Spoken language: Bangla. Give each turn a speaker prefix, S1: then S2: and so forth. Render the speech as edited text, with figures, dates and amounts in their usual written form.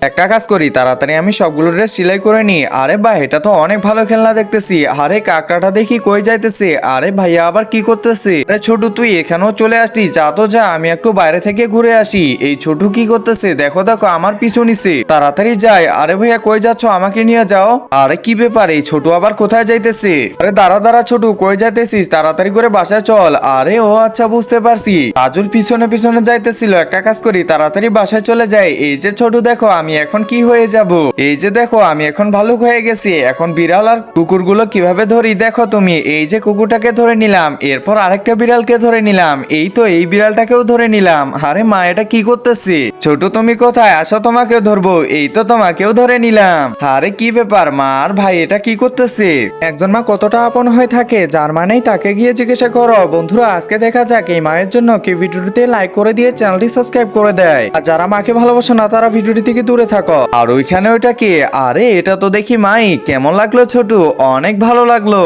S1: একটা কাজ করি, তাড়াতাড়ি আমি সবগুলো ড্রেস সেলাই করে নি। আরে ভাই, এটা তো অনেক ভালো খেলনা দেখতেছি। আরে কাকড়াটা দেখি কই যাইতেছে। আরে ভাইয়া আবার কি করতেছে? আরে ছোট, তুই এখানেও চলে আসলি? যা তো যা, আমি একটু বাইরে থেকে ঘুরে আসি। এই ছোট কি করতেছে? দেখো দেখো, আমার পিছু নিছে। তাড়াতাড়ি যাই। আরে ভাইয়া কই যাচ্ছ? আমাকে নিয়ে যাও। আরে কি ব্যাপার, এই ছোট আবার কোথায় যাইতেছে? আরে দাঁড়া দাঁড়া ছোট, কই যাইতেছিস? তাড়াতাড়ি করে বাসায় চল। আরে ও আচ্ছা, বুঝতে পারছি, রাজুর পিছনে পিছনে যাইতেছিল। একটা কাজ করি, তাড়াতাড়ি বাসায় চলে যাই। এই যে ছোট দেখো, আমি এখন কি হয়ে যাব। এই যে দেখো, আমি এখন ভালুক হয়ে গেছি। এখন বিড়াল আর কুকুরগুলো কিভাবে ধরি দেখো তুমি। এই যে কুকুরটাকে ধরে নিলাম, এরপর আরেকটা বিড়ালকে ধরে নিলাম। এই তো এই বিড়ালটাকেও ধরে নিলাম। আরে মা, এটা কি করতেছি? ছোট তুমি কোথায়? আসো, তোমাকেও ধরবো। এই তো তোমাকেও ধরে নিলাম। আরে কি ব্যাপার মা আর ভাই, এটা কি করতেছে? একজন মা কতটা আপন হয়ে থাকে, যার মানেই তাকে গিয়ে জিজ্ঞাসা করো। বন্ধুরা, আজকে দেখা যাক এই মায়ের জন্য কি ভিডিওটিতে লাইক করে দিয়ে চ্যানেলটি সাবস্ক্রাইব করে দেয়। আর যারা মাকে ভালোবাসে না, তারা ভিডিওটি থেকে দূরে থাকো। আর ওইখানে ওইটা কি? আরে এটা তো দেখি মাই। কেমন লাগলো ছোট? অনেক ভালো লাগলো।